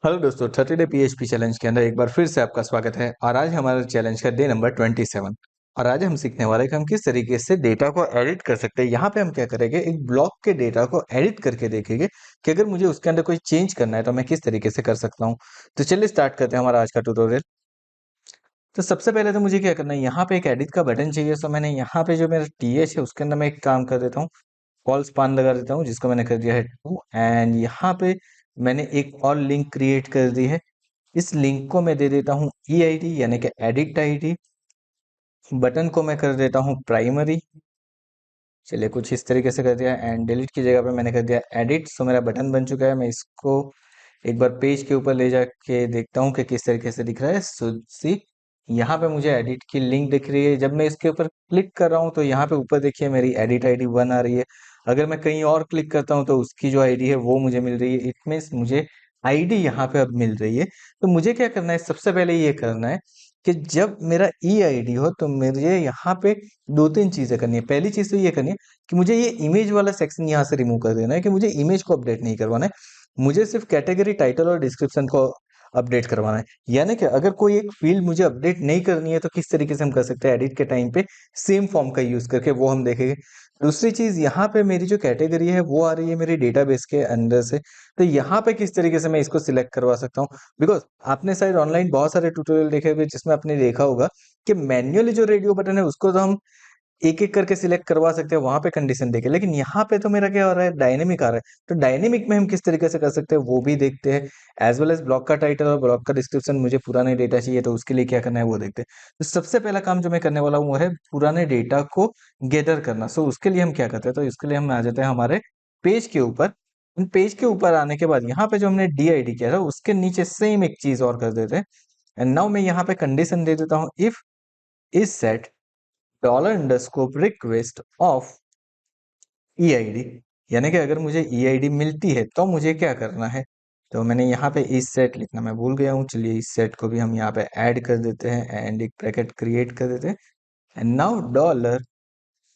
Hello दोस्तों, 30 day PHP challenge के अंदर एक बार फिर से आपका स्वागत है। और आज हमारा चैलेंज का डे नंबर 27। और आज हम सीखने वाले हैं कि हम किस तरीके से डेटा को एडिट कर सकते हैं। यहाँ पे हम क्या करेंगे, एक ब्लॉक के डेटा को एडिट करके देखेंगे कि अगर मुझे उसके अंदर कोई चेंज करना है तो मैं किस तरीके से कर सकता हूँ। तो चलिए स्टार्ट करते हैं हमारा आज का ट्यूटोरियल। तो सबसे पहले तो मुझे क्या करना है, यहाँ पे एक एडिट का बटन चाहिए। तो मैंने यहाँ पे जो मेरा टीएच है उसके अंदर मैं एक काम कर देता हूँ, कॉल स्पान लगा देता हूँ, जिसको मैंने कर दिया है 2। एंड यहाँ पे मैंने एक और लिंक क्रिएट कर दी है। इस लिंक को मैं दे देता हूँ ई आई डी यानी कि एडिट आईडी। बटन को मैं कर देता हूँ प्राइमरी। चलिए कुछ इस तरीके से कर दिया। एंड डिलीट की जगह पे मैंने कर दिया एडिट। सो मेरा बटन बन चुका है। मैं इसको एक बार पेज के ऊपर ले जाके देखता हूँ कि किस तरीके से दिख रहा है। सो सी, यहाँ पे मुझे एडिट की लिंक दिख रही है। जब मैं इसके ऊपर क्लिक कर रहा हूँ तो यहाँ पे ऊपर देखिए मेरी एडिट आईडी 1 आ रही है। अगर मैं कहीं और क्लिक करता हूँ तो उसकी जो आईडी है वो मुझे मिल रही है। इट मीन्स मुझे आईडी यहाँ पे अब मिल रही है। तो मुझे क्या करना है, सबसे पहले ये करना है कि जब मेरा ई आईडी हो तो मुझे यहाँ पे दो तीन चीजें करनी है। पहली चीज तो ये करनी है कि मुझे ये इमेज वाला सेक्शन यहाँ से रिमूव कर देना है, कि मुझे इमेज को अपडेट नहीं करवाना है। मुझे सिर्फ कैटेगरी, टाइटल और डिस्क्रिप्शन को अपडेट करवाना है। यानी कि अगर कोई एक फील्ड मुझे अपडेट नहीं करनी है तो किस तरीके से हम कर सकते हैं एडिट के टाइम पे, सेम फॉर्म का यूज करके, वो हम देखेंगे। दूसरी चीज, यहाँ पे मेरी जो कैटेगरी है वो आ रही है मेरी डेटाबेस के अंदर से। तो यहाँ पे किस तरीके से मैं इसको सिलेक्ट करवा सकता हूँ, बिकॉज आपने शायद ऑनलाइन बहुत सारे ट्यूटोरियल देखे हुए जिसमें आपने देखा होगा कि मैन्युअली जो रेडियो बटन है उसको तो हम एक एक करके सिलेक्ट करवा सकते हैं वहां पे कंडीशन देके, लेकिन यहाँ पे तो मेरा क्या हो रहा है, डायनेमिक आ रहा है। तो डायनेमिक में हम किस तरीके से कर सकते हैं वो भी देखते हैं। एज वेल एज ब्लॉक का टाइटल और ब्लॉक का डिस्क्रिप्शन मुझे पुराने डेटा चाहिए, तो उसके लिए क्या करना है वो देखते हैं। तो सबसे पहला काम जो मैं करने वाला हूँ वो है पुराने डेटा को गैदर करना। सो उसके लिए हम क्या करते हैं, तो इसके लिए हम आ जाते हैं हमारे पेज के ऊपर। पेज के ऊपर आने के बाद यहाँ पे जो हमने डी आई डी किया था उसके नीचे सेम एक चीज और कर देते हैं। एंड नाउ मैं यहाँ पे कंडीशन दे देता हूँ, if is set dollar underscore request of E I D. यानी कि अगर मुझे ई आई डी मिलती है तो मुझे क्या करना है। तो मैंने यहाँ पे इस सेट लिखना मैं भूल गया हूँ। चलिए इस सेट को भी हम यहाँ पे ऐड कर देते हैं एंड एक ब्रैकेट क्रिएट कर देते हैं। And now dollar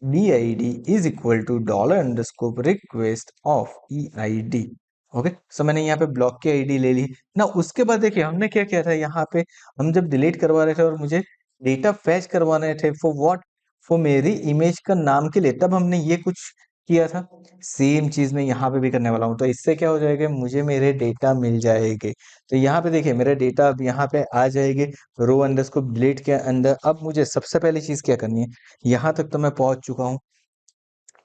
D I D is equal to dollar underscore request of E I D. Okay, so मैंने यहाँ पे ब्लॉक की आईडी ले ली ना। उसके बाद देखिए हमने क्या किया था, यहाँ पे हम जब डिलीट करवा रहे थे और मुझे डेटा फैच करवाने थे, फॉर व्हाट, फॉर मेरी इमेज का नाम के लिए, तब हमने ये कुछ किया था। सेम चीज मैं यहाँ पे भी करने वाला हूँ। तो इससे क्या हो जाएगा, मुझे मेरे डेटा मिल जाएंगे। तो यहाँ पे देखिए मेरे डेटा अब यहाँ पे आ जाएंगे रो अंडरस्कोप डिलीट के अंदर। अब मुझे सबसे पहली चीज क्या करनी है, यहाँ तक तो मैं पहुंच चुका हूँ।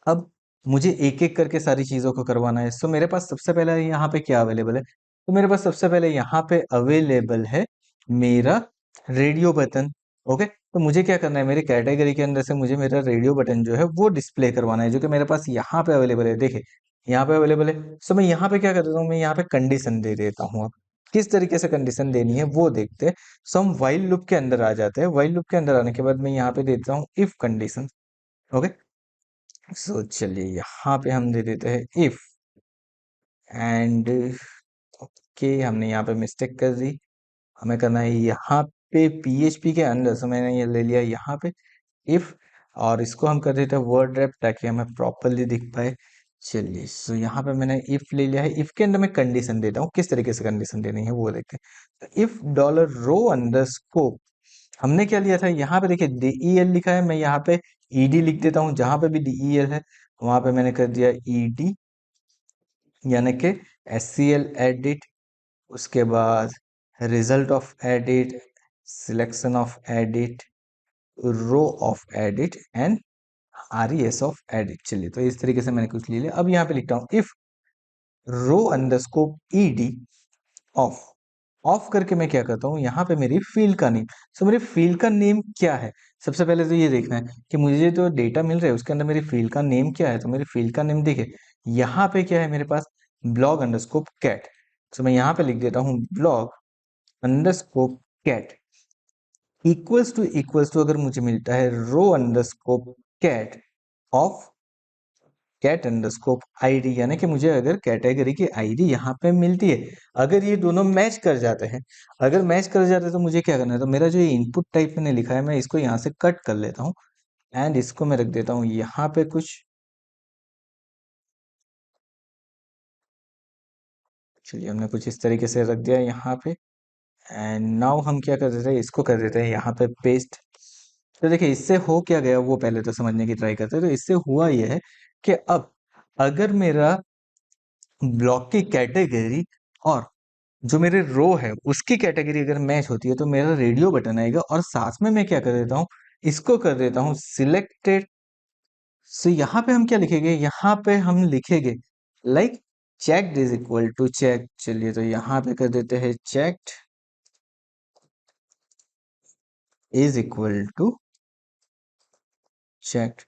अब मुझे एक एक करके सारी चीजों को करवाना है। सो मेरे पास सबसे पहले यहाँ पे क्या अवेलेबल है, तो मेरे पास सबसे पहले यहाँ पे अवेलेबल है मेरा रेडियो बटन। ओके, तो मुझे क्या करना है, मेरी कैटेगरी के अंदर से मुझे मेरा रेडियो बटन जो है वो डिस्प्ले करवाना है, जो कि मेरे पास यहाँ पे अवेलेबल है। देखिए यहाँ पे अवेलेबल है। सो मैं यहाँ पे क्या कर देता हूँ, मैं यहाँ पे कंडीशन दे देता हूँ। अब किस तरीके से कंडीशन देनी है वो देखते हैं। सो हम वाइल लूप के अंदर आ जाते हैं। वाइल लूप के अंदर आने के बाद मैं यहाँ पे देता हूँ इफ कंडीशन। ओके, सो चलिए यहाँ पे हम दे देते हैं इफ एंड, ओके हमने यहाँ पे मिस्टेक कर दी। हमें करना है यहाँ पे पीएचपी के अंदर, सो मैंने ये ले लिया यहाँ पे इफ, और इसको हम कर देते हैं वर्ड रैप ताकि हमें प्रॉपरली दिख पाए। चलिए सो यहाँ पे मैंने इफ ले लिया है। इफ के अंदर मैं कंडीशन देता हूँ, किस तरीके से कंडीशन देनी है वो देखते हैं। तो if dollar row underscore, हमने क्या लिया था, यहाँ पे देखिए DEL लिखा है, मैं यहाँ पे ईडी लिख देता हूँ। जहां पे भी DEL है वहां पे मैंने कर दिया ईडी, यानी कि SCL एडिट। उसके बाद result of edit, selection of edit, row of edit and RES of edit. चलिए तो इस तरीके से मैंने कुछ ले लिया। अब यहाँ पे लिखता हूँ if row underscore ED of. Of करके मैं क्या करता हूँ, यहाँ पे मेरी फील्ड का नेम। सो मेरी फील्ड का नेम क्या है, सबसे पहले तो ये देखना है कि मुझे जो डेटा मिल रहा है उसके अंदर मेरी फील्ड का नेम क्या है। तो मेरी फील्ड का नेम देखिए यहाँ पे क्या है मेरे पास, ब्लॉग अंडरस्कोप कैट। सो मैं यहाँ पे लिख देता हूँ blog underscore cat equals to अगर मुझे मिलता है row underscore cat of cat underscore ID, यानी कि मुझे अगर कैटेगरी की आईडी यहाँ पे मिलती है, अगर ये दोनों मैच कर जाते हैं, अगर मैच कर जाते हैं तो मुझे क्या करना है, तो मेरा जो इनपुट टाइप मैंने लिखा है मैं इसको यहाँ से कट कर लेता हूँ एंड इसको मैं रख देता हूँ यहाँ पे कुछ चलिए हमने कुछ इस तरीके से रख दिया यहाँ पे। एंड नाउ हम क्या कर देते हैं, इसको कर देते हैं यहाँ पे पेस्ट। तो देखिए इससे हो क्या गया वो पहले तो समझने की ट्राई करते हैं। तो इससे हुआ ये है कि अब अगर मेरा ब्लॉक की कैटेगरी और जो मेरे रो है उसकी कैटेगरी अगर मैच होती है तो मेरा रेडियो बटन आएगा, और साथ में मैं क्या कर देता हूँ, इसको कर देता हूँ सिलेक्टेड। सो यहाँ पे हम क्या लिखेंगे, यहाँ पे हम लिखेंगे like checked is equal to check. चलिए तो यहाँ पे कर देते हैं checked is equal to checked.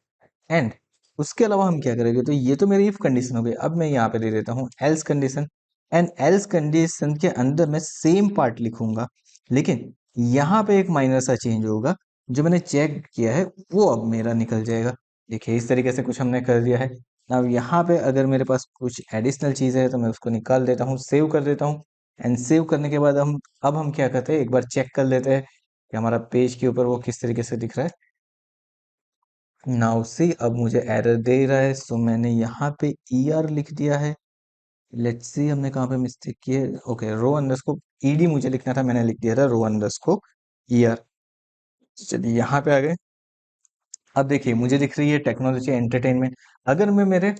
And उसके अलावा हम क्या करेंगे, तो ये तो मेरी इफ कंडीशन हो गई। अब मैं यहाँ पे दे देता हूँ else condition. And else condition के अंदर मैं सेम पार्ट लिखूंगा, लेकिन यहाँ पे एक माइनर सा चेंज होगा। जो मैंने चेक किया है वो अब मेरा निकल जाएगा। देखिए इस तरीके से कुछ हमने कर दिया है। अब यहाँ पे अगर मेरे पास कुछ एडिशनल चीज़ है तो मैं उसको निकाल देता हूँ, सेव कर देता हूँ। एंड सेव करने के बाद हम क्या करते हैं, एक बार चेक कर लेते हैं कि हमारा पेज के ऊपर वो किस तरीके से दिख रहा है। नाउ सी अब मुझे एरर दे रहा है, सो मैंने यहाँ पे ER लिख दिया है। लेट्स सी हमने कहाँ पे मिस्टेक की है। ओके, रो अंडरस्कोप ED मुझे लिखना था, मैंने लिख दिया था रो अंडरस्कोप ER। चलिए यहाँ पे आ गए। अब देखिए मुझे दिख रही है टेक्नोलॉजी एंटरटेनमेंट। अगर मैं मेरे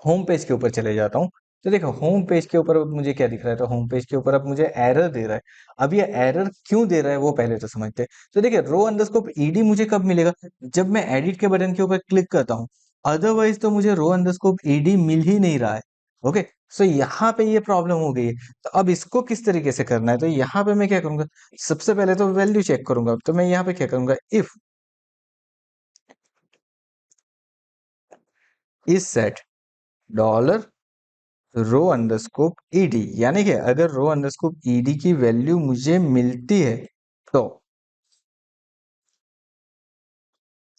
होम पेज के ऊपर चले जाता हूँ तो देखो होम पेज के ऊपर अब मुझे क्या दिख रहा है, तो होम पेज के ऊपर अब मुझे एरर दे रहा है। अब ये एरर क्यों दे रहा है वो पहले तो समझते हैं। तो देखिए रो अंडरस्कोप ED मुझे कब मिलेगा, जब मैं एडिट के बटन के ऊपर क्लिक करता हूँ। अदरवाइज तो मुझे रो अंडरस्कोप ED मिल ही नहीं रहा है। ओके, सो यहाँ पे ये प्रॉब्लम हो गई है। तो अब इसको किस तरीके से करना है, तो यहाँ पे मैं क्या करूंगा, सबसे पहले तो वैल्यू चेक करूंगा। तो मैं यहाँ पे क्या करूंगा, if is set dollar row underscore ED, यानी कि अगर रो अंडरस्कोप ED की वैल्यू मुझे मिलती है तो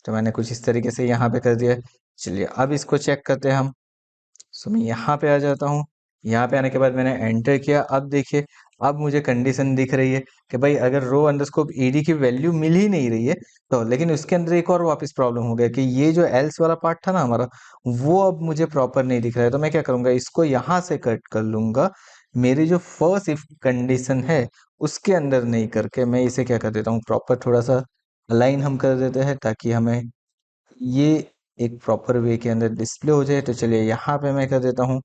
मैंने कुछ इस तरीके से यहाँ पे कर दिया है। चलिए अब इसको चेक करते हैं हम। सो मैं यहाँ पे आ जाता हूँ। यहाँ पे आने के बाद मैंने एंटर किया। अब देखिए अब मुझे कंडीशन दिख रही है कि भाई अगर रो अंडरस्कोप ED की वैल्यू मिल ही नहीं रही है तो, लेकिन उसके अंदर एक और वापस प्रॉब्लम हो गया कि ये जो एल्स वाला पार्ट था ना हमारा, वो अब मुझे प्रॉपर नहीं दिख रहा है। तो मैं क्या करूंगा, इसको यहाँ से कट कर लूंगा। मेरी जो फर्स्ट इफ कंडीशन है उसके अंदर नहीं करके मैं इसे क्या कर देता हूँ, प्रॉपर थोड़ा सा अलाइन हम कर देते हैं ताकि हमें ये एक प्रॉपर वे के अंदर डिस्प्ले हो जाए। तो चलिए यहाँ पे मैं कर देता हूँ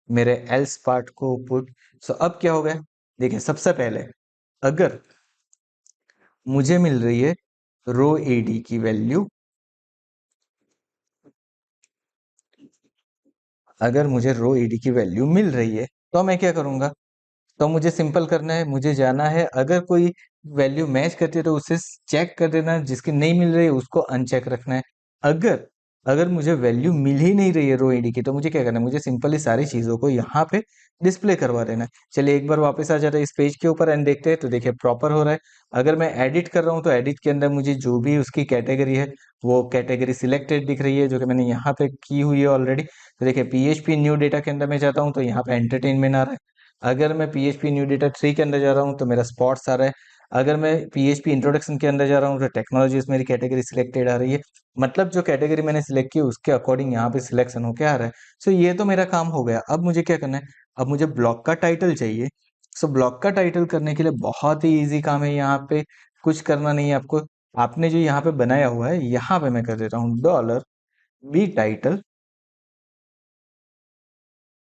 मेरे एल्स पार्ट को पुट। सो अब क्या हो गया, देखिए सबसे पहले अगर मुझे मिल रही है रो ED की वैल्यू, अगर मुझे रो ED की वैल्यू मिल रही है तो मैं क्या करूंगा, तो मुझे सिंपल करना है, मुझे जाना है अगर कोई वैल्यू मैच करती है तो उसे चेक कर देना, जिसकी नहीं मिल रही है उसको अनचेक रखना है। अगर अगर मुझे वैल्यू मिल ही नहीं रही है रो ED की तो मुझे क्या करना है, मुझे सिंपली सारी चीज़ों को यहाँ पे डिस्प्ले करवा देना है। चलिए एक बार वापस आ जाता है इस पेज के ऊपर एंड देखते हैं। तो देखिए प्रॉपर हो रहा है। अगर मैं एडिट कर रहा हूँ तो एडिट के अंदर मुझे जो भी उसकी कैटेगरी है वो कैटेगरी सिलेक्टेड दिख रही है, जो कि मैंने यहाँ पे की हुई है ऑलरेडी। तो देखिए PHP न्यू डेटा के अंदर मैं जाता हूँ तो यहाँ पे एंटरटेनमेंट आ रहा है। अगर मैं PHP न्यू डेटा 3 के अंदर जा रहा हूँ तो मेरा स्पॉट्स आ रहा है। अगर मैं PHP इंट्रोडक्शन के अंदर जा रहा हूँ तो टेक्नोलॉजीज मेरी कैटेगरी सिलेक्टेड आ रही है। मतलब जो कैटेगरी मैंने सिलेक्ट की उसके अकॉर्डिंग यहाँ पे सिलेक्शन होके आ रहा है। सो ये तो मेरा काम हो गया। अब मुझे क्या करना है, अब मुझे ब्लॉक का टाइटल चाहिए। सो ब्लॉक का टाइटल करने के लिए बहुत ही ईजी काम है, यहाँ पे कुछ करना नहीं है आपको। आपने जो यहाँ पे बनाया हुआ है यहाँ पे मैं कर देता हूँ $B टाइटल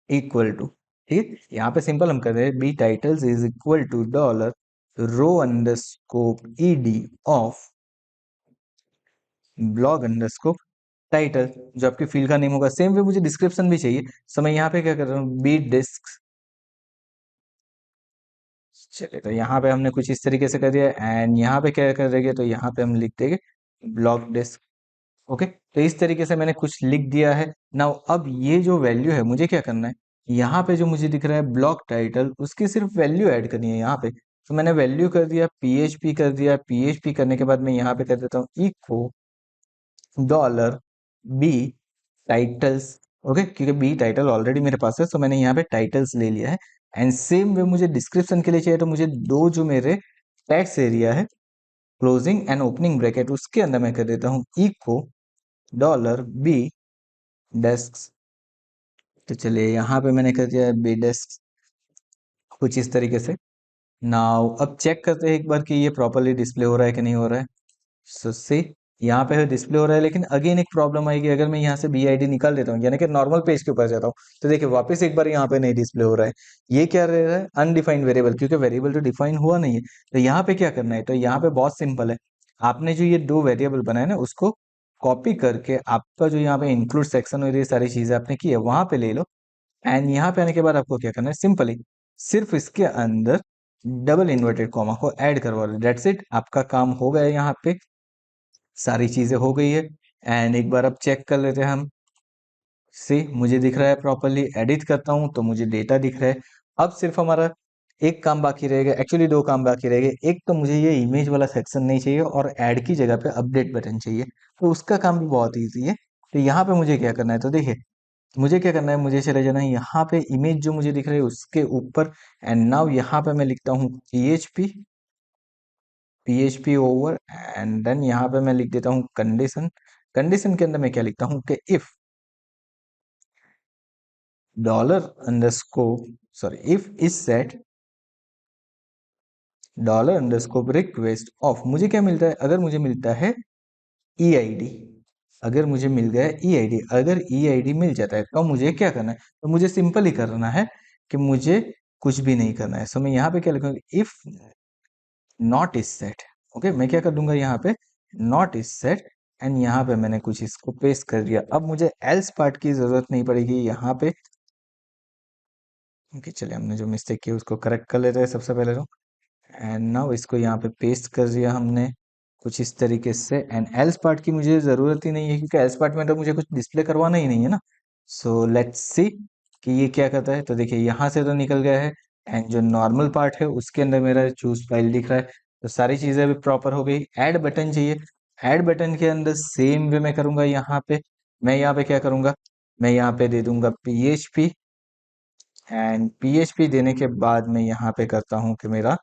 इक्वल टू, ठीक है। यहाँ पे सिंपल हम कर रहे हैं B titles is equal to dollar row underscore ED of blog underscore title, जो आपके फील्ड का नेम होगा। सेम वे मुझे डिस्क्रिप्शन भी चाहिए। सो मैं यहाँ पे क्या कर रहा हूँ, बी डिस्क। चलिए तो यहाँ पे हमने कुछ इस तरीके से कर दिया एंड यहाँ पे क्या कर देंगे, तो यहाँ पे हम लिख देंगे ब्लॉक डिस्क। ओके, तो इस तरीके से मैंने कुछ लिख दिया है। नाउ अब ये जो वैल्यू है मुझे क्या करना है, यहाँ पे जो मुझे दिख रहा है ब्लॉक टाइटल, उसकी सिर्फ वैल्यू ऐड करनी है यहाँ पे। तो मैंने वैल्यू कर दिया PHP कर दिया। PHP करने के बाद मैं यहाँ पे कर देता हूँ echo dollar B titles. Okay, क्योंकि B टाइटल ऑलरेडी मेरे पास है तो मैंने यहाँ पे टाइटल्स ले लिया है। एंड सेम वे मुझे डिस्क्रिप्शन के लिए चाहिए, तो मुझे दो जो मेरे टेक्स्ट एरिया है क्लोजिंग एंड ओपनिंग ब्रैकेट उसके अंदर मैं कर देता हूँ इको डॉलर B डेस्क। तो चलिए यहाँ पे मैंने कर दिया B डेस्क। कुछ इस तरीके से। नाउ अब चेक करते हैं एक बार कि ये प्रॉपरली डिस्प्ले हो रहा है कि नहीं हो रहा है। सो सी, यहाँ पे डिस्प्ले हो रहा है, लेकिन अगेन एक प्रॉब्लम आएगी अगर मैं यहाँ से बी आई डी निकाल देता हूँ, यानी कि नॉर्मल पेज के ऊपर जाता हूँ, तो देखिए वापस एक बार यहाँ पे नहीं डिस्प्ले हो रहा है। ये क्या रह रहा है, अनडिफाइंड वेरिएबल, क्योंकि वेरिएबल तो डिफाइन हुआ नहीं है। तो यहाँ पे क्या करना है, तो यहाँ पे बहुत सिंपल है। आपने जो ये दो वेरिएबल बनाए ना, उसको कॉपी करके आपका जो यहाँ पे इंक्लूड सेक्शन और ये सारी चीजें आपने की है वहां पे ले लो। एंड यहाँ पे आने के बाद आपको क्या करना है, सिंपली सिर्फ इसके अंदर डबल इन्वर्टेड कॉमा को ऐड करवा लो। दैट्स इट, आपका काम हो गया। यहाँ पे सारी चीजें हो गई है। एंड एक बार अब चेक कर लेते हैं हम। से मुझे दिख रहा है प्रॉपरली, एडिट करता हूं तो मुझे डेटा दिख रहा है। अब सिर्फ हमारा एक काम बाकी रहेगा, एक्चुअली दो काम बाकी रहेंगे। एक तो मुझे ये इमेज वाला सेक्शन नहीं चाहिए और ऐड की जगह पे अपडेट बटन चाहिए, तो उसका काम भी बहुत ईजी है। तो यहाँ पे मुझे क्या करना है, तो देखिए मुझे क्या करना है, मुझे चले जाना है यहाँ पे इमेज जो मुझे दिख रही है उसके ऊपर। एंड नाउ यहाँ पे मैं लिखता हूँ पीएचपी ओवर, एंड देन यहाँ पे मैं लिख देता हूँ कंडीशन। कंडीशन के अंदर मैं क्या लिखता हूँ कि if dollar underscore sorry if is set dollar underscore request of, मुझे क्या मिलता है, अगर मुझे मिलता है ईआईडी, अगर मुझे मिल गया ईआईडी, अगर ईआईडी मिल जाता है तो मुझे क्या करना है, तो मुझे सिंपल ही करना है कि मुझे कुछ भी नहीं करना है। सो मैं यहाँ पे क्या लिखूंगा, if not is set. Okay, मैं क्या कर दूंगा यहाँ पे, नॉट इज सेट, एंड यहाँ पे मैंने कुछ इसको पेस्ट कर दिया। अब मुझे एल्स पार्ट की जरूरत नहीं पड़ेगी यहाँ पे। ओके, चलिए हमने जो मिस्टेक की उसको करेक्ट कर लेते हैं सबसे पहले तो। एंड नाउ इसको यहाँ पे पेस्ट कर दिया हमने कुछ इस तरीके से। एंड एल्स पार्ट की मुझे जरूरत ही नहीं है, क्योंकि एल्स पार्ट में तो मुझे कुछ डिस्प्ले करवाना ही नहीं है ना। सो लेट्स सी कि ये क्या करता है। तो देखिए यहाँ से तो निकल गया है, एंड जो नॉर्मल पार्ट है उसके अंदर मेरा चूज फाइल दिख रहा है। तो सारी चीजें अभी प्रॉपर हो गई। ऐड बटन चाहिए, ऐड बटन के अंदर सेम वे मैं करूंगा। यहाँ पे मैं यहाँ पे क्या करूंगा, मैं यहाँ पे दे दूंगा पीएचपी, एंड पीएचपी देने के बाद मैं यहाँ पे करता हूँ कि मेरा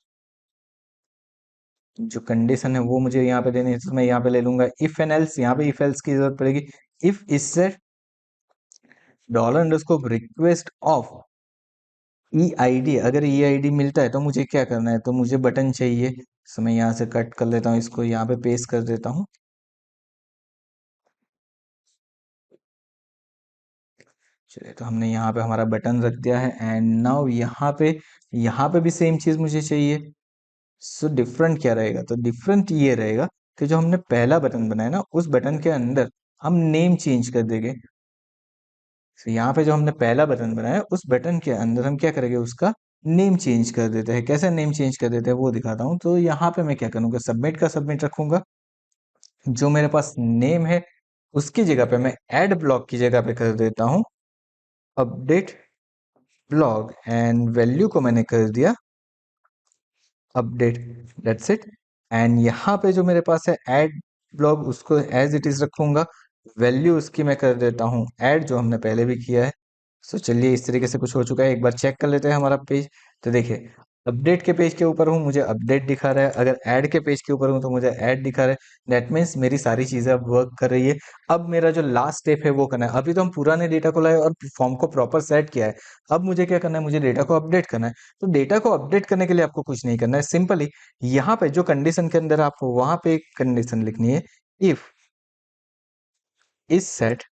जो कंडीशन है वो मुझे यहाँ पे देनी है, तो मैं यहाँ पे ले लूंगा इफ एंड एल्स। यहाँ पे इफ एल्स की जरूरत पड़ेगी। इफ इससे dollar underscore request of EID, अगर ईआईडी मिलता है तो मुझे क्या करना है, तो मुझे बटन चाहिए। तो मैं यहाँ से कट कर लेता हूँ, इसको यहाँ पे पेस्ट कर देता हूँ। चलिए, तो हमने यहाँ पे हमारा बटन रख दिया है। एंड नाउ यहाँ पे भी सेम चीज मुझे चाहिए। सो डिफरेंट क्या रहेगा, तो डिफरेंट ये रहेगा कि जो हमने पहला बटन बनाया ना, उस बटन के अंदर हम नेम चेंज कर देंगे। तो यहाँ पे जो हमने पहला बटन बनाया, उस बटन के अंदर हम क्या करेंगे, उसका नेम चेंज कर देते हैं। कैसे नेम चेंज कर देते हैं वो दिखाता हूँ। तो यहाँ पे मैं क्या करूँगा, सबमिट का सबमिट रखूंगा। जो मेरे पास नेम है उसकी जगह पे मैं ऐड ब्लॉक की जगह पे कर देता हूँ अपडेट ब्लॉग, एंड वैल्यू को मैंने कर दिया अपडेट। That's it. एंड यहाँ पे जो मेरे पास है ऐड ब्लॉग, उसको एज इट इज रखूंगा। वैल्यू उसकी मैं कर देता हूँ ऐड, जो हमने पहले भी किया है। सो चलिए, इस तरीके से कुछ हो चुका है। एक बार चेक कर लेते हैं हमारा पेज। तो देखिए, अपडेट के पेज के ऊपर हूँ, मुझे अपडेट दिखा रहा है। अगर ऐड के पेज के ऊपर हूँ तो मुझे ऐड दिखा रहा है। दैट मीन्स मेरी सारी चीजें अब वर्क कर रही है। अब मेरा जो लास्ट स्टेप है वो करना है। अभी तो हम पुराने डेटा को लाए और फॉर्म को प्रॉपर सेट किया है। अब मुझे क्या करना है, मुझे डेटा को अपडेट करना है। तो डेटा को अपडेट करने के लिए आपको कुछ नहीं करना है, सिंपली यहाँ पे जो कंडीशन के अंदर आपको वहां पे एक कंडीशन लिखनी है, if is set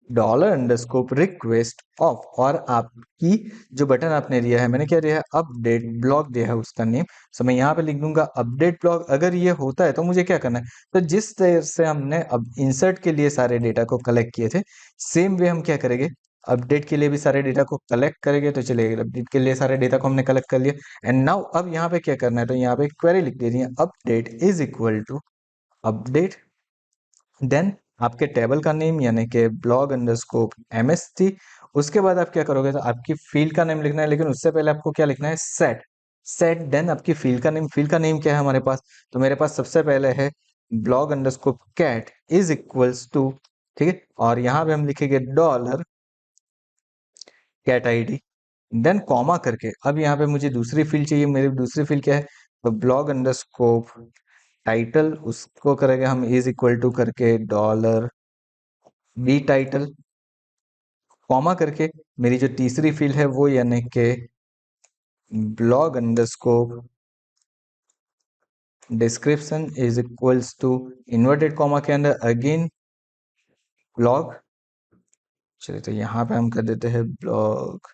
dollar underscore request of, और आपकी जो बटन आपने दिया है, मैंने क्या दिया है, अपडेट ब्लॉक दिया है उसका नेम। सो मैं यहाँ पे लिख दूंगा अपडेट ब्लॉक। अगर ये होता है तो मुझे क्या करना है, तो जिस तरह से हमने अब इंसर्ट के लिए सारे डेटा को कलेक्ट किए थे, सेम वे हम क्या करेंगे, अपडेट के लिए भी सारे डेटा को कलेक्ट करेंगे। तो चलिए, अपडेट के लिए सारे डेटा को हमने कलेक्ट कर लिया। एंड नाउ अब यहाँ पे क्या करना है, तो यहाँ पे क्वेरी लिख देनी है, update is equal to update, then आपके टेबल का नेम यानी कि ब्लॉग अंडरस्कोप एमएस थी। उसके बाद आप क्या करोगे, तो आपकी फील्ड का नेम लिखना है, लेकिन उससे पहले आपको क्या लिखना है, सेट। सेट देन आपकी फील्ड का नेम। फील्ड का नेम क्या है हमारे पास, तो मेरे पास सबसे पहले है blog underscore cat is equals to, ठीक है, और यहाँ पे हम लिखेंगे dollar cat ID, then comma करके। अब यहाँ पे मुझे दूसरी फील्ड चाहिए। मेरी दूसरी फील्ड क्या है, तो ब्लॉग अंडरस्कोप टाइटल, उसको करेंगे हम इज इक्वल टू करके डॉलर बी टाइटल, कॉमा करके। मेरी जो तीसरी फील्ड है वो यानी कि blog underscore description is equals to inverted comma के अंदर अगेन ब्लॉग। चलिए तो यहाँ पे हम कर देते हैं ब्लॉग,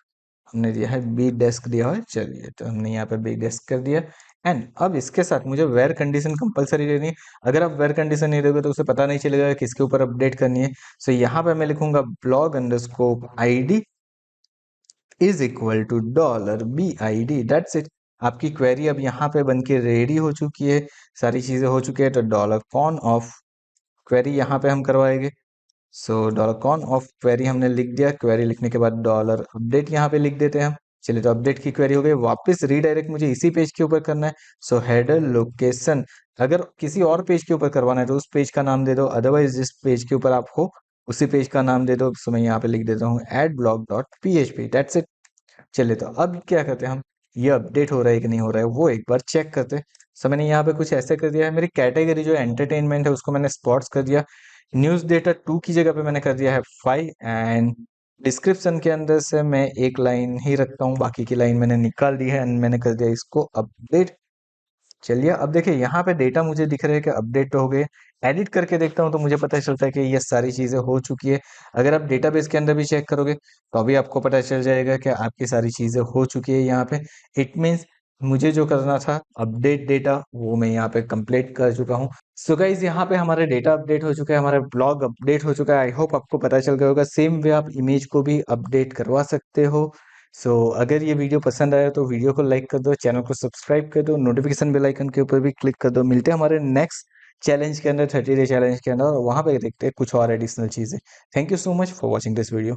हमने दिया है बी डेस्क दिया है, चलिए तो हमने यहाँ पे बी डेस्क कर दिया। एंड अब इसके साथ मुझे वेयर कंडीशन कंपलसरी लेनी है। अगर आप वेयर कंडीशन नहीं दोगे तो उसे पता नहीं चलेगा किसके ऊपर अपडेट करनी है। सो यहाँ पे मैं लिखूंगा blog underscore ID is equal to $BID, that's it. आपकी क्वेरी अब यहाँ पे बन के रेडी हो चुकी है, सारी चीजें हो चुकी है। तो डॉलर कॉन ऑफ क्वेरी यहाँ पे हम करवाएंगे। सो डॉलर कॉन ऑफ क्वेरी हमने लिख दिया। क्वेरी लिखने के बाद डॉलर अपडेट यहाँ पे लिख देते हैं हम। चलिए तो अपडेट की क्वेरी हो गई। वापस रीडायरेक्ट मुझे इसी पेज के ऊपर करना है। सो हेडर लोकेशन, अगर किसी और पेज के ऊपर करवाना है तो उस पेज का नाम दे दो, अदरवाइज जिस पेज के ऊपर आप हो उसी पेज का नाम दे दो। सो मैं यहाँ पे लिख देता हूँ adblock.php, दैट्स इट। चलिए तो अब क्या करते हैं हम, ये अपडेट हो रहा है कि नहीं हो रहा है वो एक बार चेक करते हैं। सो मैंने यहाँ पे कुछ ऐसे कर दिया है, मेरी कैटेगरी जो एंटरटेनमेंट है उसको मैंने स्पॉट्स कर दिया। न्यूज़ डेटा 2 की जगह पे मैंने कर दिया है 5। एंड डिस्क्रिप्शन के अंदर से मैं एक लाइन ही रखता हूँ, बाकी की लाइन मैंने निकाल दी है एंड मैंने कर दिया इसको अपडेट। चलिए अब देखिए यहाँ पे डेटा मुझे दिख रहा है कि अपडेट तो हो गए। एडिट करके देखता हूँ तो मुझे पता चलता है कि ये सारी चीज़ें हो चुकी है। अगर आप डेटाबेस के अंदर भी चेक करोगे तो अभी आपको पता चल जाएगा कि आपकी सारी चीज़ें हो चुकी है यहाँ पे। इट मीन्स मुझे जो करना था अपडेट डेटा वो मैं यहाँ पे कंप्लीट कर चुका हूँ। सो गाइज यहाँ पे हमारा डेटा अपडेट हो चुका है, हमारा ब्लॉग अपडेट हो चुका है। आई होप आपको पता चल गया होगा। सेम वे आप इमेज को भी अपडेट करवा सकते हो। सो अगर ये वीडियो पसंद आया तो वीडियो को लाइक कर दो, चैनल को सब्सक्राइब कर दो, नोटिफिकेशन बेल आइकन के ऊपर भी क्लिक कर दो। मिलते हैं हमारे नेक्स्ट चैलेंज के अंदर, 30 डे चैलेंज के अंदर, और वहां पे देखते हैं कुछ और एडिशनल चीजें। Thank you so much for watching this video.